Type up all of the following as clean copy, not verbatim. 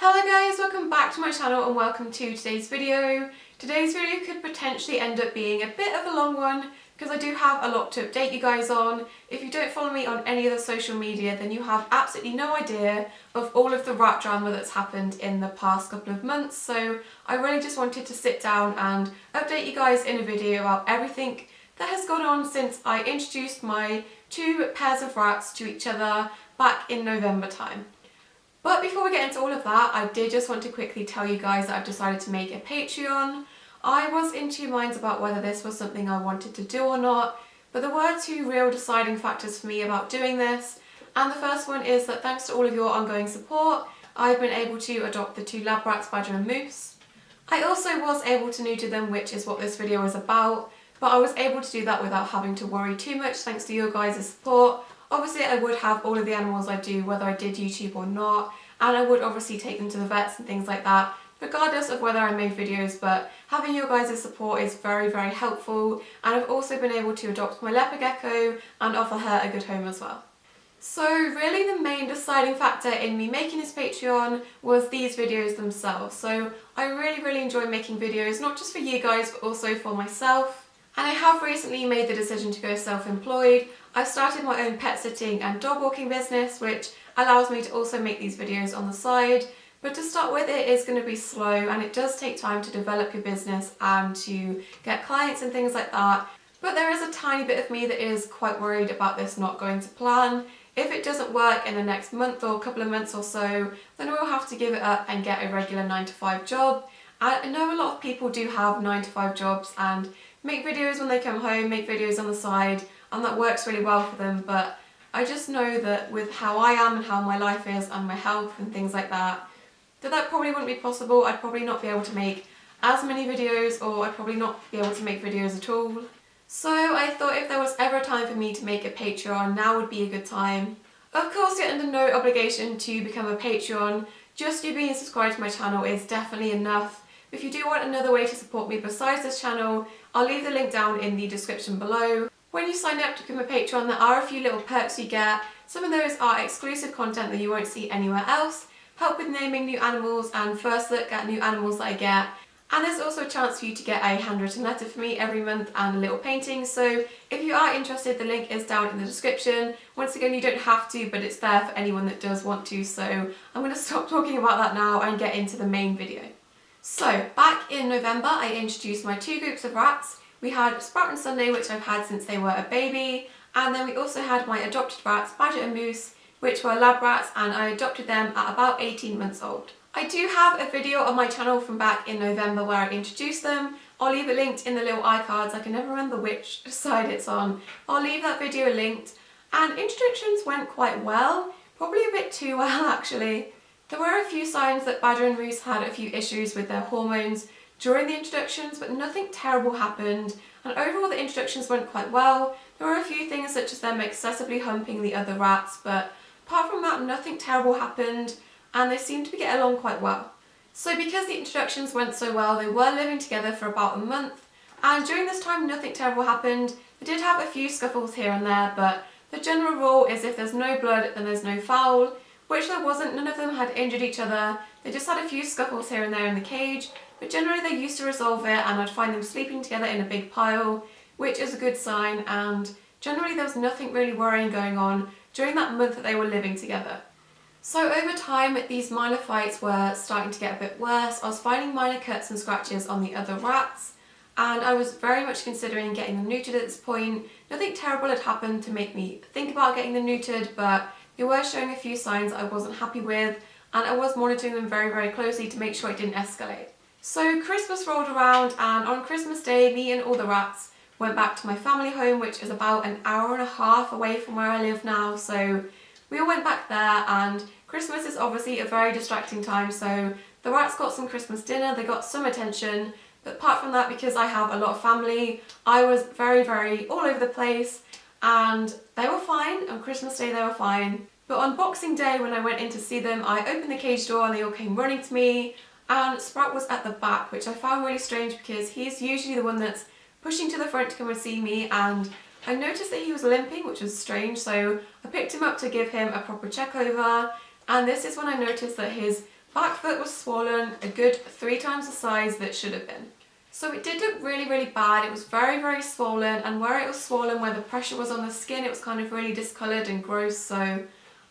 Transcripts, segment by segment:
Hello guys, welcome back to my channel and welcome to today's video. Today's video could potentially end up being a bit of a long one because I do have a lot to update you guys on. If you don't follow me on any other social media, then you have absolutely no idea of all of the rat drama that's happened in the past couple of months. So I really just wanted to sit down and update you guys in a video about everything that has gone on since I introduced my two pairs of rats to each other back in November time. But before we get into all of that, I did just want to quickly tell you guys that I've decided to make a Patreon. I was in two minds about whether this was something I wanted to do or not, but there were two real deciding factors for me about doing this. And the first one is that thanks to all of your ongoing support, I've been able to adopt the two lab rats, Badger and Moose. I also was able to neuter them, which is what this video is about, but I was able to do that without having to worry too much thanks to your guys' support. Obviously I would have all of the animals I do whether I did YouTube or not, and I would obviously take them to the vets and things like that regardless of whether I made videos, but having your guys' support is very helpful, and I've also been able to adopt my leopard gecko and offer her a good home as well. So really the main deciding factor in me making this Patreon was these videos themselves. So I really enjoy making videos, not just for you guys but also for myself. And I have recently made the decision to go self-employed. I've started my own pet sitting and dog walking business, which allows me to also make these videos on the side. But to start with, it is going to be slow and it does take time to develop your business and to get clients and things like that. But there is a tiny bit of me that is quite worried about this not going to plan. If it doesn't work in the next month or couple of months or so, then we'll have to give it up and get a regular 9-to-5 job. I know a lot of people do have 9-to-5 jobs and make videos when they come home, make videos on the side, and that works really well for them, but I just know that with how I am and how my life is and my health and things like that, that probably wouldn't be possible. I'd probably not be able to make as many videos, or I'd probably not be able to make videos at all. So I thought if there was ever a time for me to make a Patreon, now would be a good time. Of course, you're under no obligation to become a Patreon. Just you being subscribed to my channel is definitely enough. If you do want another way to support me besides this channel, I'll leave the link down in the description below. When you sign up to become a Patreon, there are a few little perks you get. Some of those are exclusive content that you won't see anywhere else, help with naming new animals and first look at new animals that I get. And there's also a chance for you to get a handwritten letter from me every month and a little painting. So if you are interested, the link is down in the description. Once again, you don't have to, but it's there for anyone that does want to. So I'm going to stop talking about that now and get into the main video. So back in November, I introduced my two groups of rats. We had Sprout and Sunday, which I've had since they were a baby, and then we also had my adopted rats, Badger and Moose, which were lab rats, and I adopted them at about 18 months old. I do have a video on my channel from back in November where I introduced them. I'll leave it linked in the little iCards. I can never remember which side it's on. I'll leave that video linked, and introductions went quite well, probably a bit too well actually. There were a few signs that Badger and Moose had a few issues with their hormones during the introductions, but nothing terrible happened, and overall the introductions went quite well. There were a few things such as them excessively humping the other rats, but apart from that nothing terrible happened and they seemed to be getting along quite well. So because the introductions went so well, they were living together for about a month, and during this time nothing terrible happened. They did have a few scuffles here and there, but the general rule is if there's no blood then there's no foul, which there wasn't. None of them had injured each other. They just had a few scuffles here and there in the cage, but generally they used to resolve it, and I'd find them sleeping together in a big pile, which is a good sign, and generally there was nothing really worrying going on during that month that they were living together. So over time, these minor fights were starting to get a bit worse. I was finding minor cuts and scratches on the other rats, and I was very much considering getting them neutered at this point. Nothing terrible had happened to make me think about getting them neutered, but they were showing a few signs I wasn't happy with, and I was monitoring them very closely to make sure it didn't escalate. So Christmas rolled around, and on Christmas Day, me and all the rats went back to my family home, which is about an hour and a half away from where I live now. So we all went back there, and Christmas is obviously a very distracting time, so the rats got some Christmas dinner, they got some attention, but apart from that, because I have a lot of family, I was very all over the place, and they were fine. On Christmas Day they were fine, but on Boxing Day when I went in to see them, I opened the cage door and they all came running to me, and Sprout was at the back, which I found really strange because he's usually the one that's pushing to the front to come and see me, and I noticed that he was limping, which was strange, so I picked him up to give him a proper check over, and this is when I noticed that his back foot was swollen a good 3 times the size that it should have been. So it did look really, really bad. It was very, very swollen, and where it was swollen, where the pressure was on the skin, it was kind of really discoloured and gross. So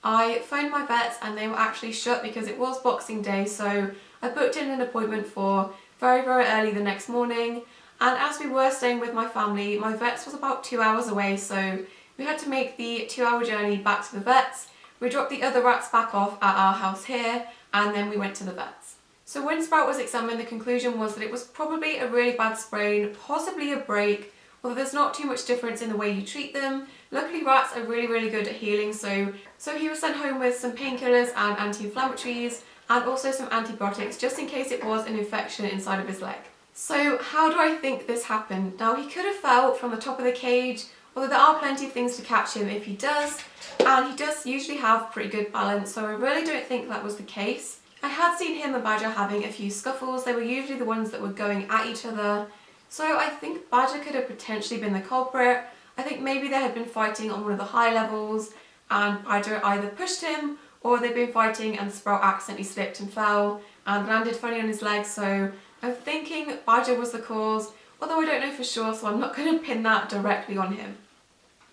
I phoned my vets and they were actually shut because it was Boxing Day. So I booked in an appointment for very, very early the next morning. And as we were staying with my family, my vets was about 2 hours away. So we had to make the 2-hour journey back to the vets. We dropped the other rats back off at our house here, and then we went to the vets. So when Sprout was examined, the conclusion was that it was probably a really bad sprain, possibly a break, although there's not too much difference in the way you treat them. Luckily rats are really, really good at healing, so he was sent home with some painkillers and anti-inflammatories and also some antibiotics just in case it was an infection inside of his leg. So how do I think this happened? Now, he could have fell from the top of the cage, although there are plenty of things to catch him if he does, and he does usually have pretty good balance, so I really don't think that was the case. I had seen him and Badger having a few scuffles. They were usually the ones that were going at each other, so I think Badger could have potentially been the culprit. I think maybe they had been fighting on one of the high levels and Badger either pushed him or they've been fighting and Sprout accidentally slipped and fell and landed funny on his leg, so I'm thinking Badger was the cause, although I don't know for sure, so I'm not going to pin that directly on him.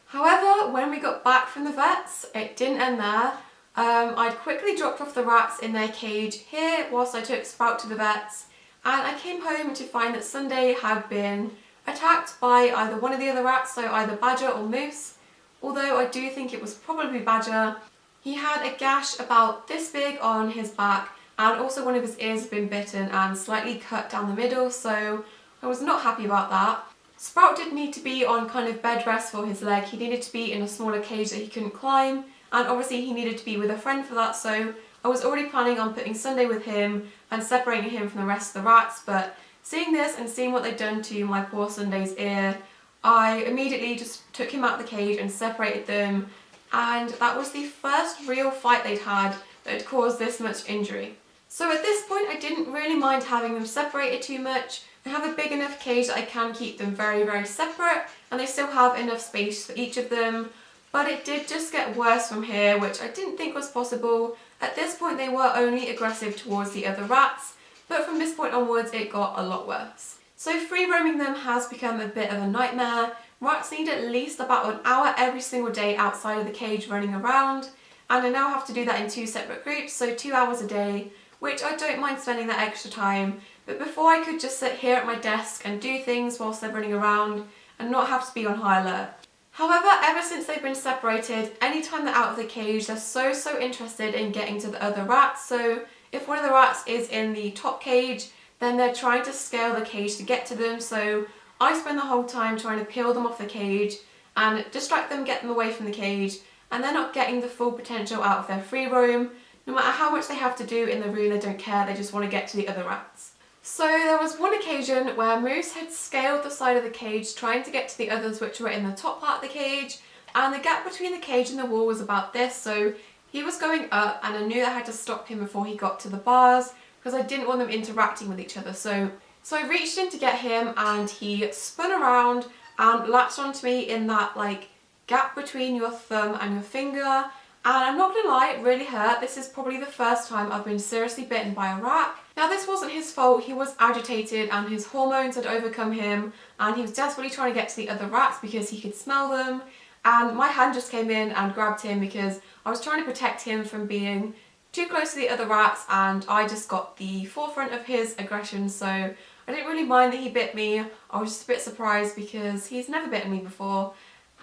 However, when we got back from the vets, it didn't end there. I'd quickly dropped off the rats in their cage here whilst I took Sprout to the vets, and I came home to find that Sunday had been attacked by either one of the other rats, so either Badger or Moose, although I do think it was probably Badger. He had a gash about this big on his back, and also one of his ears had been bitten and slightly cut down the middle, so I was not happy about that. Sprout did need to be on kind of bed rest for his leg. He needed to be in a smaller cage that he couldn't climb, and obviously he needed to be with a friend for that, so I was already planning on putting Sunday with him and separating him from the rest of the rats, but seeing this and seeing what they'd done to my poor Sunday's ear, I immediately just took him out of the cage and separated them, and that was the first real fight they'd had that had caused this much injury. So at this point I didn't really mind having them separated too much. I have a big enough cage that I can keep them very, very separate, and they still have enough space for each of them. But it did just get worse from here, which I didn't think was possible. At this point they were only aggressive towards the other rats, but from this point onwards it got a lot worse. So free roaming them has become a bit of a nightmare. Rats need at least about an hour every single day outside of the cage running around, and I now have to do that in 2 separate groups, so 2 hours a day, which I don't mind spending that extra time, but before I could just sit here at my desk and do things whilst they're running around and not have to be on high alert. However, ever since they've been separated, anytime they're out of the cage, they're so interested in getting to the other rats. So if one of the rats is in the top cage, then they're trying to scale the cage to get to them. So I spend the whole time trying to peel them off the cage and distract them, get them away from the cage, and they're not getting the full potential out of their free roam. No matter how much they have to do in the room, they don't care, they just want to get to the other rats. So there was one occasion where Moose had scaled the side of the cage trying to get to the others which were in the top part of the cage, and the gap between the cage and the wall was about this, so he was going up and I knew I had to stop him before he got to the bars because I didn't want them interacting with each other. So I reached in to get him and he spun around and latched onto me in that like gap between your thumb and your finger, and I'm not gonna lie, it really hurt. This is probably the first time I've been seriously bitten by a rat. Now this wasn't his fault, he was agitated and his hormones had overcome him and he was desperately trying to get to the other rats because he could smell them, and my hand just came in and grabbed him because I was trying to protect him from being too close to the other rats, and I just got the forefront of his aggression, so I didn't really mind that he bit me. I was just a bit surprised because he's never bitten me before,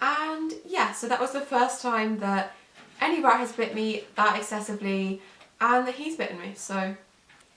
and yeah, so that was the first time that any rat has bit me that excessively and that he's bitten me. So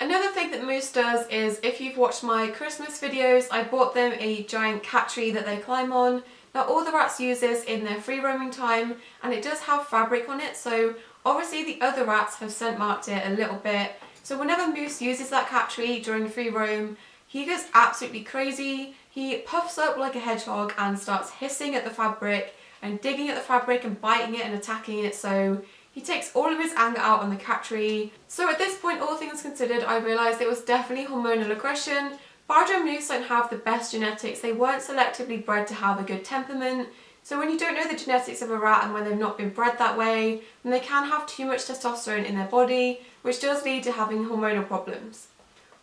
another thing that Moose does is, if you've watched my Christmas videos, I bought them a giant cat tree that they climb on. Now all the rats use this in their free roaming time, and it does have fabric on it, so obviously the other rats have scent marked it a little bit. So whenever Moose uses that cat tree during free roam, he goes absolutely crazy. He puffs up like a hedgehog and starts hissing at the fabric and digging at the fabric and biting it and attacking it, so he takes all of his anger out on the cat tree. So at this point, all things considered, I realised it was definitely hormonal aggression. Badger and Moose don't have the best genetics. They weren't selectively bred to have a good temperament, So when you don't know the genetics of a rat and when they've not been bred that way, then they can have too much testosterone in their body, which does lead to having hormonal problems.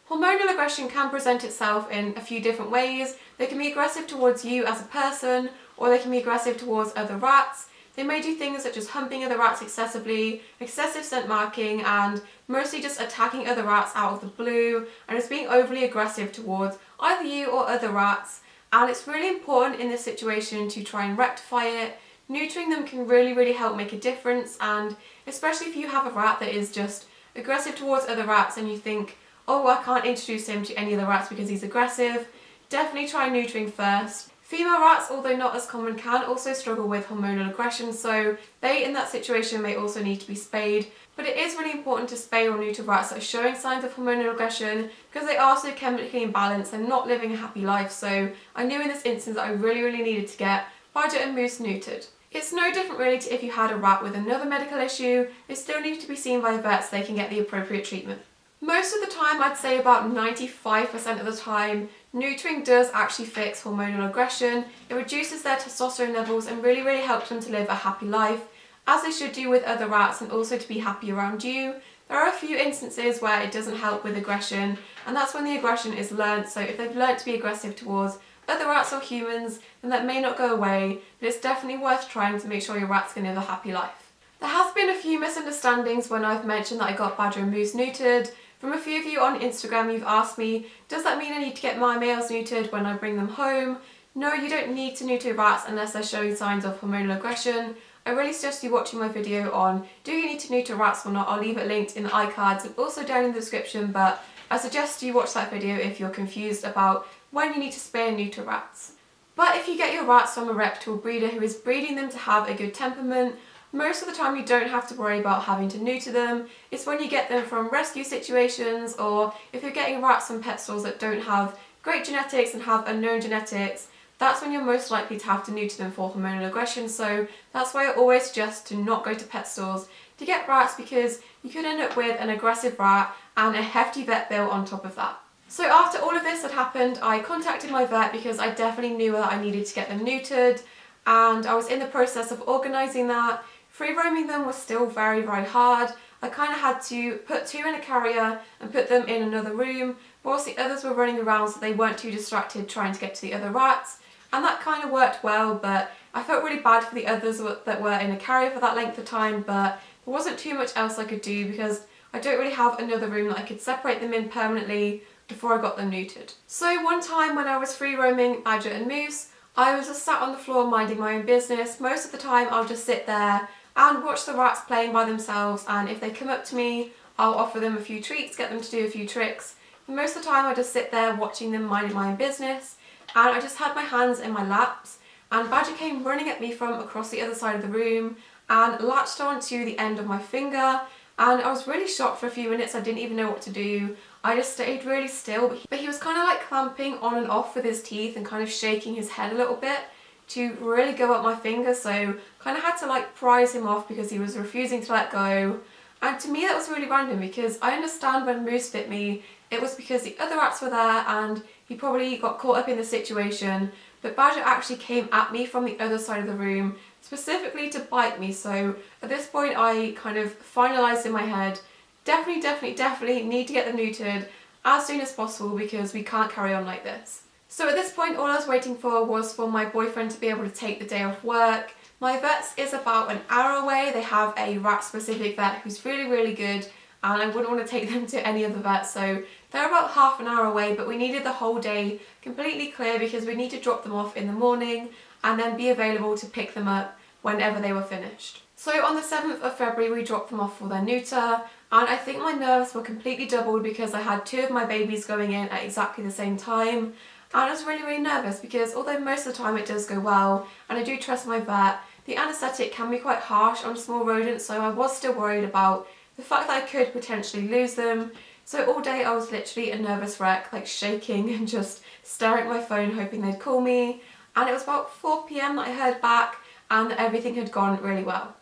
Hormonal aggression can present itself in a few different ways. They can be aggressive towards you as a person, or they can be aggressive towards other rats. They may do things such as humping other rats excessively, excessive scent marking, and mostly just attacking other rats out of the blue, and just being overly aggressive towards either you or other rats. And it's really important in this situation to try and rectify it. Neutering them can really help make a difference, and especially if you have a rat that is just aggressive towards other rats and you think, oh, I can't introduce him to any other rats because he's aggressive, definitely try neutering first. Female rats, although not as common, can also struggle with hormonal aggression, so they in that situation may also need to be spayed. But it is really important to spay or neuter rats that are showing signs of hormonal aggression because they are so chemically imbalanced and not living a happy life. So I knew in this instance that I really needed to get Badger and Moose neutered. It's no different really to if you had a rat with another medical issue. They still need to be seen by a vet so they can get the appropriate treatment. Most of the time, I'd say about 95% of the time, neutering does actually fix hormonal aggression. It reduces their testosterone levels and really helps them to live a happy life, as they should do with other rats, and also to be happy around you. There are a few instances where it doesn't help with aggression, and that's when the aggression is learnt. So if they've learnt to be aggressive towards other rats or humans, then that may not go away, but it's definitely worth trying to make sure your rats can live a happy life. There has been a few misunderstandings when I've mentioned that I got Badger and Moose neutered. From a few of you on Instagram, you've asked me, does that mean I need to get my males neutered when I bring them home? No, you don't need to neuter rats unless they're showing signs of hormonal aggression. I really suggest you watching my video on do you need to neuter rats or not. I'll leave it linked in the iCards and also down in the description, but I suggest you watch that video if you're confused about when you need to spay and neuter rats. But if you get your rats from a reputable breeder who is breeding them to have a good temperament, most of the time you don't have to worry about having to neuter them. It's when you get them from rescue situations, or if you're getting rats from pet stores that don't have great genetics and have unknown genetics, that's when you're most likely to have to neuter them for hormonal aggression. So that's why I always suggest to not go to pet stores to get rats, because you could end up with an aggressive rat and a hefty vet bill on top of that. So after all of this had happened, I contacted my vet because I definitely knew that I needed to get them neutered, and I was in the process of organising that. Free roaming them was still very hard. I kind of had to put two in a carrier and put them in another room, whilst the others were running around so they weren't too distracted trying to get to the other rats. And that kind of worked well, but I felt really bad for the others that were in a carrier for that length of time, but there wasn't too much else I could do because I don't really have another room that I could separate them in permanently before I got them neutered. So one time when I was free roaming Badger and Moose, I was just sat on the floor minding my own business. Most of the time I'll just sit there and watch the rats playing by themselves, and if they come up to me, I'll offer them a few treats, get them to do a few tricks. And most of the time I just sit there watching them minding my own business, and I just had my hands in my laps, and Badger came running at me from across the other side of the room and latched onto the end of my finger, and I was really shocked for a few minutes. I didn't even know what to do. I just stayed really still, but he was kind of like clamping on and off with his teeth and kind of shaking his head a little bit to really go up my finger, so kind of had to like prise him off because he was refusing to let go. And to me that was really random, because I understand when Moose bit me, it was because the other rats were there and he probably got caught up in the situation, but Badger actually came at me from the other side of the room specifically to bite me. So at this point I kind of finalised in my head, definitely need to get them neutered as soon as possible because we can't carry on like this. So at this point all I was waiting for was for my boyfriend to be able to take the day off work. My vet's is about an hour away. They have a rat specific vet who's really good, and I wouldn't want to take them to any other vet, so they're about half an hour away, but we needed the whole day completely clear because we need to drop them off in the morning and then be available to pick them up whenever they were finished. So on the 7th of February we dropped them off for their neuter, and I think my nerves were completely doubled because I had two of my babies going in at exactly the same time. And I was really nervous because although most of the time it does go well and I do trust my vet, the anaesthetic can be quite harsh on small rodents, so I was still worried about the fact that I could potentially lose them. So all day I was literally a nervous wreck, like shaking and just staring at my phone hoping they'd call me. And it was about 4 PM that I heard back and that everything had gone really well.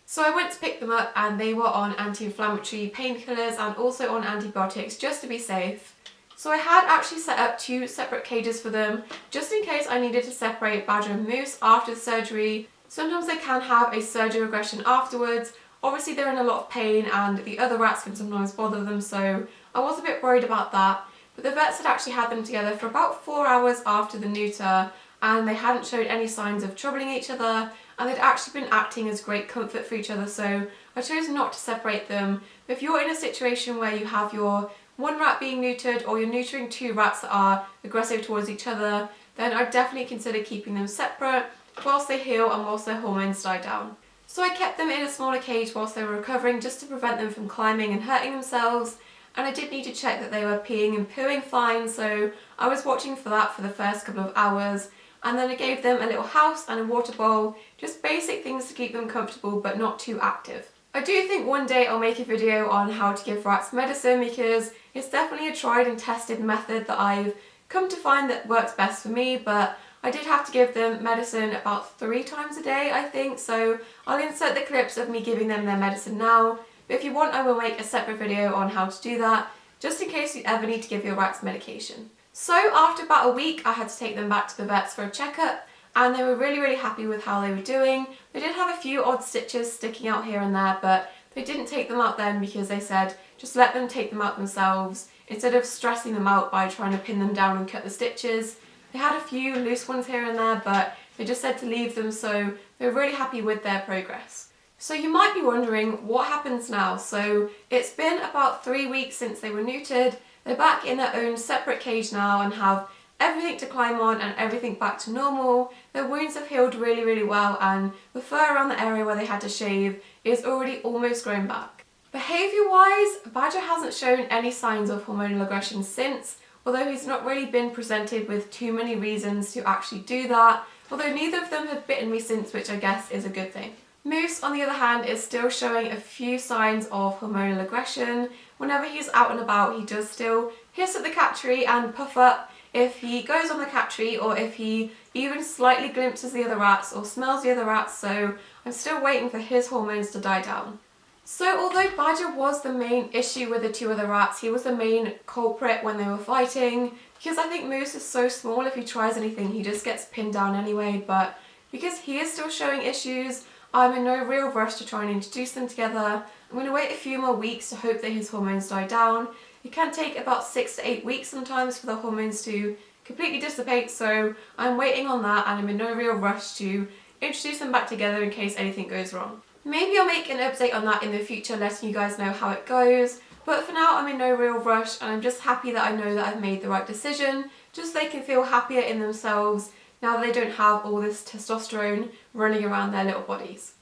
So I went to pick them up and they were on anti-inflammatory painkillers and also on antibiotics just to be safe. So I had actually set up 2 separate cages for them, just in case I needed to separate Badger and Moose after the surgery. Sometimes they can have a surgery regression afterwards. Obviously they're in a lot of pain and the other rats can sometimes bother them, so I was a bit worried about that. But the vets had actually had them together for about 4 hours after the neuter, and they hadn't showed any signs of troubling each other, and they'd actually been acting as great comfort for each other, so I chose not to separate them. But if you're in a situation where you have your one rat being neutered, or you're neutering 2 rats that are aggressive towards each other, then I'd definitely consider keeping them separate whilst they heal and whilst their hormones die down. So I kept them in a smaller cage whilst they were recovering, just to prevent them from climbing and hurting themselves, and I did need to check that they were peeing and pooing fine, so I was watching for that for the first couple of hours, and then I gave them a little house and a water bowl, just basic things to keep them comfortable but not too active. I do think one day I'll make a video on how to give rats medicine, because it's definitely a tried and tested method that I've come to find that works best for me, but I did have to give them medicine about 3 times a day, I think, so I'll insert the clips of me giving them their medicine now, but if you want I will make a separate video on how to do that, just in case you ever need to give your rats medication. So after about a week I had to take them back to the vets for a checkup, and they were really happy with how they were doing. They did have a few odd stitches sticking out here and there, but they didn't take them out then because they said just let them take them out themselves instead of stressing them out by trying to pin them down and cut the stitches. They had a few loose ones here and there, but they just said to leave them, so they were really happy with their progress. So you might be wondering what happens now. So it's been about 3 weeks since they were neutered. They're back in their own separate cage now and have everything to climb on and everything back to normal. Their wounds have healed really well, and the fur around the area where they had to shave is already almost grown back. Behaviour wise, Badger hasn't shown any signs of hormonal aggression since, although he's not really been presented with too many reasons to actually do that, although neither of them have bitten me since, which I guess is a good thing. Moose, on the other hand, is still showing a few signs of hormonal aggression. Whenever he's out and about, he does still hiss at the cat tree and puff up if he goes on the cat tree, or if he even slightly glimpses the other rats or smells the other rats, so I'm still waiting for his hormones to die down. So although Badger was the main issue with the 2 other rats, he was the main culprit when they were fighting, because I think Moose is so small, if he tries anything he just gets pinned down anyway, but because he is still showing issues, I'm in no real rush to try and introduce them together. I'm going to wait a few more weeks to hope that his hormones die down. It can take about 6 to 8 weeks sometimes for the hormones to completely dissipate, so I'm waiting on that, and I'm in no real rush to introduce them back together in case anything goes wrong. Maybe I'll make an update on that in the future, letting you guys know how it goes, but for now I'm in no real rush, and I'm just happy that I know that I've made the right decision, just so they can feel happier in themselves now that they don't have all this testosterone running around their little bodies.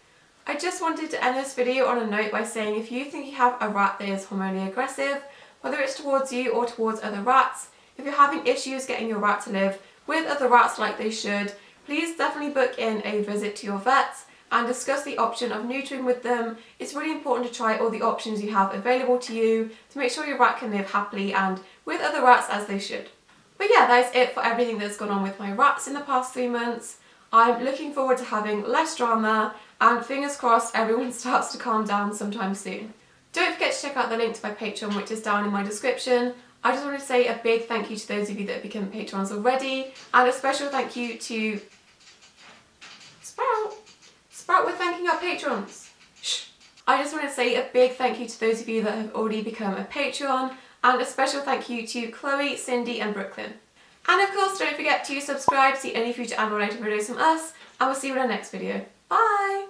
I just wanted to end this video on a note by saying, if you think you have a rat that is hormonally aggressive, whether it's towards you or towards other rats, if you're having issues getting your rat to live with other rats like they should, please definitely book in a visit to your vets and discuss the option of neutering with them. It's really important to try all the options you have available to you to make sure your rat can live happily and with other rats as they should. But yeah, that is it for everything that's gone on with my rats in the past 3 months. I'm looking forward to having less drama, and fingers crossed everyone starts to calm down sometime soon. Don't forget to check out the link to my Patreon, which is down in my description. I just want to say a big thank you to those of you that have become patrons already, and a special thank you to Sprout with thanking our patrons. Shh. I just want to say a big thank you to those of you that have already become a Patreon, and a special thank you to Chloe, Cindy and Brooklyn. And of course, don't forget to subscribe to see any future animal related videos from us, and we'll see you in our next video. Bye!